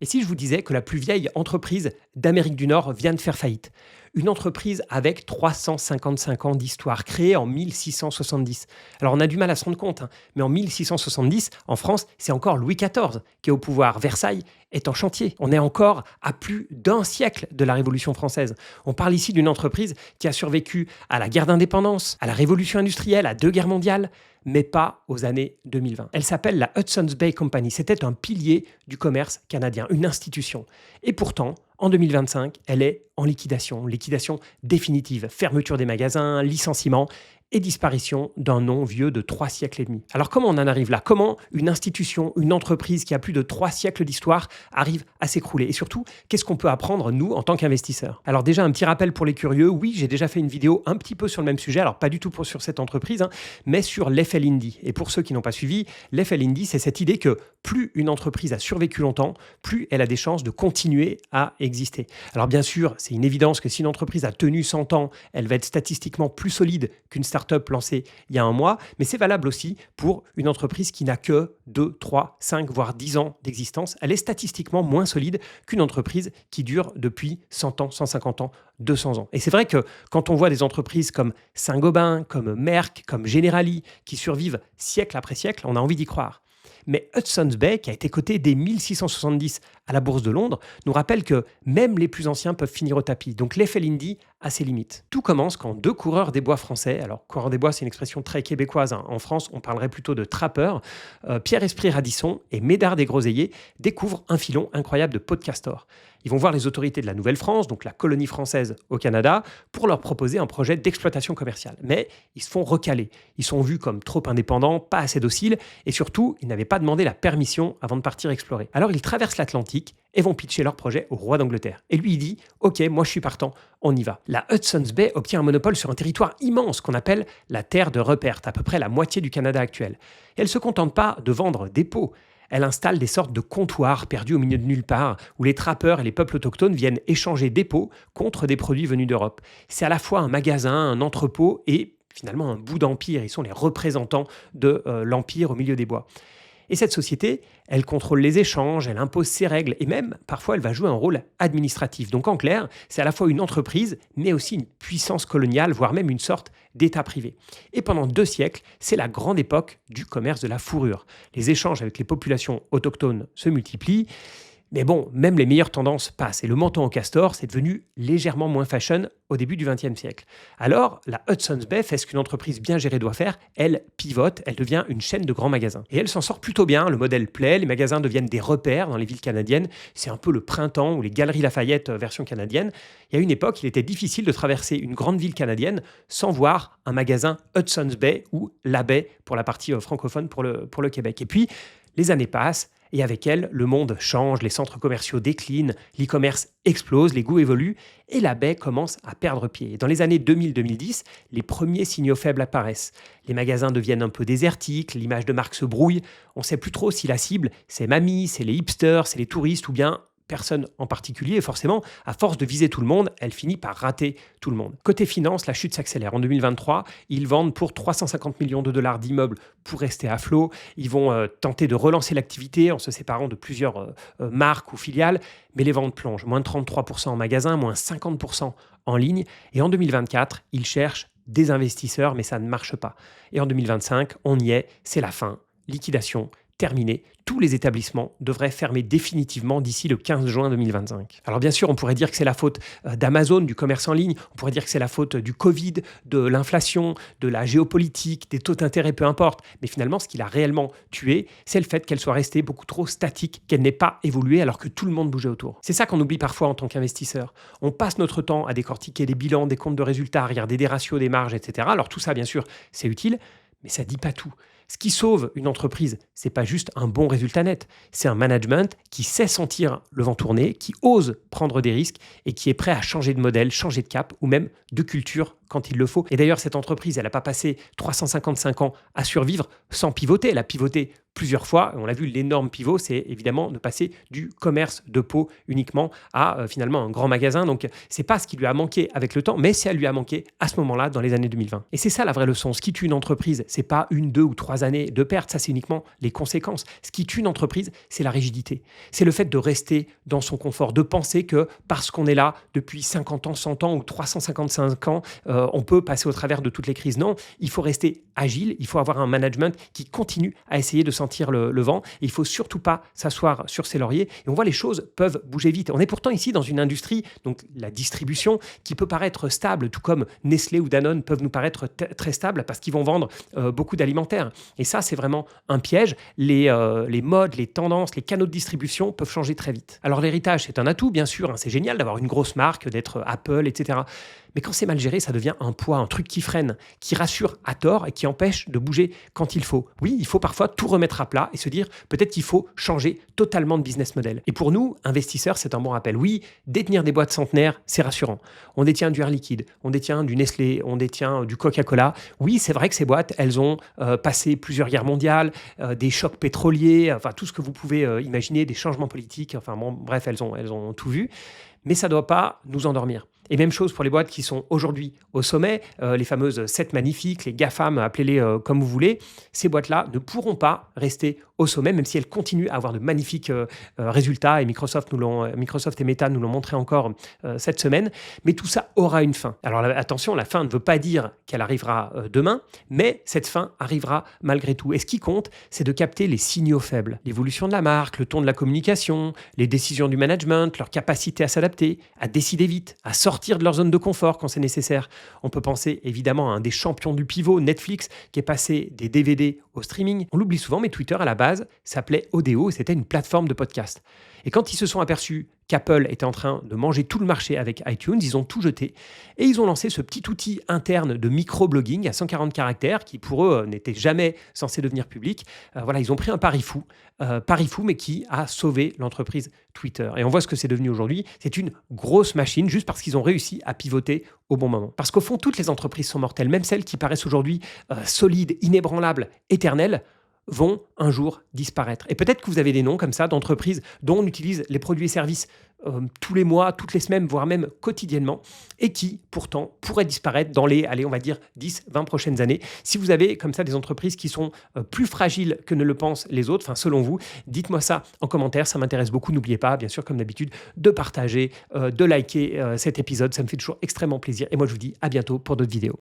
Et si je vous disais que la plus vieille entreprise d'Amérique du Nord vient de faire faillite? Une entreprise avec 355 ans d'histoire, créée en 1670. Alors on a du mal à se rendre compte, mais en 1670, en France, c'est encore Louis XIV qui est au pouvoir. Versailles est en chantier. On est encore à plus d'un siècle de la Révolution française. On parle ici d'une entreprise qui a survécu à la guerre d'indépendance, à la Révolution industrielle, à deux guerres mondiales, mais pas aux années 2020. Elle s'appelle la Hudson's Bay Company. C'était un pilier du commerce canadien, une institution. Et pourtant, en 2025, elle est en liquidation. Liquidation définitive, fermeture des magasins, licenciement et disparition d'un nom vieux de 3 siècles et demi. Alors comment on en arrive là? Comment une institution, une entreprise qui a plus de 3 siècles d'histoire arrive à s'écrouler? Et surtout, qu'est-ce qu'on peut apprendre, nous, en tant qu'investisseurs? Alors déjà, un petit rappel pour les curieux. Oui, j'ai déjà fait une vidéo un petit peu sur le même sujet. Alors pas du tout sur cette entreprise, mais sur l'FL Indy. Et pour ceux qui n'ont pas suivi, l'FL Indy, c'est cette idée que plus une entreprise a survécu longtemps, plus elle a des chances de continuer à exister. Alors bien sûr, c'est une évidence que si une entreprise a tenu 100 ans, elle va être statistiquement plus solide qu'une start-up lancée il y a un mois, mais c'est valable aussi pour une entreprise qui n'a que 2, 3, 5, voire 10 ans d'existence. Elle est statistiquement moins solide qu'une entreprise qui dure depuis 100 ans, 150 ans, 200 ans. Et c'est vrai que quand on voit des entreprises comme Saint-Gobain, comme Merck, comme Generali, qui survivent siècle après siècle, on a envie d'y croire. Mais Hudson's Bay, qui a été coté dès 1670 à la Bourse de Londres, nous rappelle que même les plus anciens peuvent finir au tapis. Donc l'FL Indy a ses limites. Tout commence quand 2 coureurs des bois français, alors coureurs des bois c'est une expression très québécoise, en France on parlerait plutôt de trappeurs, Pierre-Esprit Radisson et Médard Desgroseilliers découvrent un filon incroyable de peau de castor. Ils vont voir les autorités de la Nouvelle-France, donc la colonie française au Canada, pour leur proposer un projet d'exploitation commerciale. Mais ils se font recaler. Ils sont vus comme trop indépendants, pas assez dociles, et surtout, ils n'avaient pas demandé la permission avant de partir explorer. Alors ils traversent l'Atlantique et vont pitcher leur projet au roi d'Angleterre. Et lui, il dit « Ok, moi je suis partant, on y va ». La Hudson's Bay obtient un monopole sur un territoire immense qu'on appelle la terre de Rupert, à peu près la moitié du Canada actuel. Et elle ne se contente pas de vendre des pots. Elle installe des sortes de comptoirs perdus au milieu de nulle part, où les trappeurs et les peuples autochtones viennent échanger des pots contre des produits venus d'Europe. C'est à la fois un magasin, un entrepôt et finalement un bout d'empire. Ils sont les représentants de l'empire au milieu des bois. Et cette société, elle contrôle les échanges, elle impose ses règles et même, parfois, elle va jouer un rôle administratif. Donc en clair, c'est à la fois une entreprise, mais aussi une puissance coloniale, voire même une sorte d'État privé. Et pendant 2 siècles, c'est la grande époque du commerce de la fourrure. Les échanges avec les populations autochtones se multiplient. Mais bon, même les meilleures tendances passent et le menton au castor, c'est devenu légèrement moins fashion au début du XXe siècle. Alors, la Hudson's Bay fait ce qu'une entreprise bien gérée doit faire, elle pivote, elle devient une chaîne de grands magasins. Et elle s'en sort plutôt bien, le modèle plaît, les magasins deviennent des repères dans les villes canadiennes, c'est un peu le printemps ou les galeries Lafayette version canadienne. Il y a une époque, il était difficile de traverser une grande ville canadienne sans voir un magasin Hudson's Bay ou la baie pour la partie francophone pour le Québec. Et puis, les années passent, et avec elles, le monde change, les centres commerciaux déclinent, l'e-commerce explose, les goûts évoluent, et la baie commence à perdre pied. Et dans les années 2000-2010, les premiers signaux faibles apparaissent. Les magasins deviennent un peu désertiques, l'image de marque se brouille, on ne sait plus trop si la cible, c'est mamie, c'est les hipsters, c'est les touristes, ou bien personne en particulier, et forcément, à force de viser tout le monde, elle finit par rater tout le monde. Côté finance, la chute s'accélère. En 2023, ils vendent pour 350 millions de dollars d'immeubles pour rester à flot. Ils vont tenter de relancer l'activité en se séparant de plusieurs marques ou filiales, mais les ventes plongent. Moins de 33% en magasin, moins 50% en ligne. Et en 2024, ils cherchent des investisseurs, mais ça ne marche pas. Et en 2025, on y est, c'est la fin. Liquidation terminé, tous les établissements devraient fermer définitivement d'ici le 15 juin 2025. Alors bien sûr, on pourrait dire que c'est la faute d'Amazon, du commerce en ligne, on pourrait dire que c'est la faute du Covid, de l'inflation, de la géopolitique, des taux d'intérêt, peu importe. Mais finalement, ce qui l'a réellement tué, c'est le fait qu'elle soit restée beaucoup trop statique, qu'elle n'ait pas évolué alors que tout le monde bougeait autour. C'est ça qu'on oublie parfois en tant qu'investisseur. On passe notre temps à décortiquer des bilans, des comptes de résultats, à regarder des ratios, des marges, etc. Alors tout ça, bien sûr, c'est utile, mais ça ne dit pas tout. Ce qui sauve une entreprise, c'est pas juste un bon résultat net, c'est un management qui sait sentir le vent tourner, qui ose prendre des risques et qui est prêt à changer de modèle, changer de cap ou même de culture quand il le faut. Et d'ailleurs, cette entreprise, elle n'a pas passé 355 ans à survivre sans pivoter. Elle a pivoté plusieurs fois. On l'a vu, l'énorme pivot, c'est évidemment de passer du commerce de peau uniquement à finalement un grand magasin. Donc, c'est pas ce qui lui a manqué avec le temps, mais ça lui a manqué à ce moment-là, dans les années 2020. Et c'est ça la vraie leçon. Ce qui tue une entreprise, c'est pas 1, 2 ou 3 3 années de perte. Ça, c'est uniquement les conséquences. Ce qui tue une entreprise, c'est la rigidité. C'est le fait de rester dans son confort, de penser que parce qu'on est là depuis 50 ans, 100 ans ou 355 ans, on peut passer au travers de toutes les crises. Non, il faut rester agile, il faut avoir un management qui continue à essayer de sentir le vent. Et il ne faut surtout pas s'asseoir sur ses lauriers. Et on voit les choses peuvent bouger vite. On est pourtant ici dans une industrie, donc la distribution, qui peut paraître stable, tout comme Nestlé ou Danone peuvent nous paraître très stables parce qu'ils vont vendre beaucoup d'alimentaires. Et ça, c'est vraiment un piège. Les modes, les tendances, les canaux de distribution peuvent changer très vite. Alors l'héritage, c'est un atout, bien sûr. C'est génial d'avoir une grosse marque, d'être Apple, etc. Mais quand c'est mal géré, ça devient un poids, un truc qui freine, qui rassure à tort et qui empêche de bouger quand il faut. Oui, il faut parfois tout remettre à plat et se dire peut-être qu'il faut changer totalement de business model. Et pour nous, investisseurs, c'est un bon rappel. Oui, détenir des boîtes centenaires, c'est rassurant. On détient du Air Liquide, on détient du Nestlé, on détient du Coca-Cola. Oui, c'est vrai que ces boîtes, elles ont passé plusieurs guerres mondiales, des chocs pétroliers, enfin tout ce que vous pouvez imaginer, des changements politiques, enfin bon, bref, elles ont tout vu. Mais ça ne doit pas nous endormir. Et même chose pour les boîtes qui sont aujourd'hui au sommet, les fameuses 7 magnifiques, les GAFAM, appelez-les comme vous voulez. Ces boîtes-là ne pourront pas rester au sommet, même si elles continuent à avoir de magnifiques résultats. Et Microsoft et Meta nous l'ont montré encore cette semaine. Mais tout ça aura une fin. Alors attention, la fin ne veut pas dire qu'elle arrivera demain, mais cette fin arrivera malgré tout. Et ce qui compte, c'est de capter les signaux faibles. L'évolution de la marque, le ton de la communication, les décisions du management, leur capacité à s'adapter, à décider vite, à sortir de leur zone de confort quand c'est nécessaire. On peut penser évidemment à un des champions du pivot, Netflix, qui est passé des DVD au streaming. On l'oublie souvent, mais Twitter à la base s'appelait Odeo et c'était une plateforme de podcast. Et quand ils se sont aperçus qu'Apple était en train de manger tout le marché avec iTunes, ils ont tout jeté et ils ont lancé ce petit outil interne de micro-blogging à 140 caractères qui pour eux n'était jamais censé devenir public. Voilà, ils ont pris un pari fou, mais qui a sauvé l'entreprise Twitter. Et on voit ce que c'est devenu aujourd'hui. C'est une grosse machine juste parce qu'ils ont réussi à pivoter au bon moment. Parce qu'au fond, toutes les entreprises sont mortelles, même celles qui paraissent aujourd'hui solides, inébranlables, éternelles, vont un jour disparaître. Et peut-être que vous avez des noms comme ça d'entreprises dont on utilise les produits et services tous les mois, toutes les semaines, voire même quotidiennement, et qui, pourtant, pourraient disparaître dans les, allez, on va dire, 10, 20 prochaines années. Si vous avez comme ça des entreprises qui sont plus fragiles que ne le pensent les autres, enfin, selon vous, dites-moi ça en commentaire, ça m'intéresse beaucoup. N'oubliez pas, bien sûr, comme d'habitude, de partager, de liker cet épisode, ça me fait toujours extrêmement plaisir. Et moi, je vous dis à bientôt pour d'autres vidéos.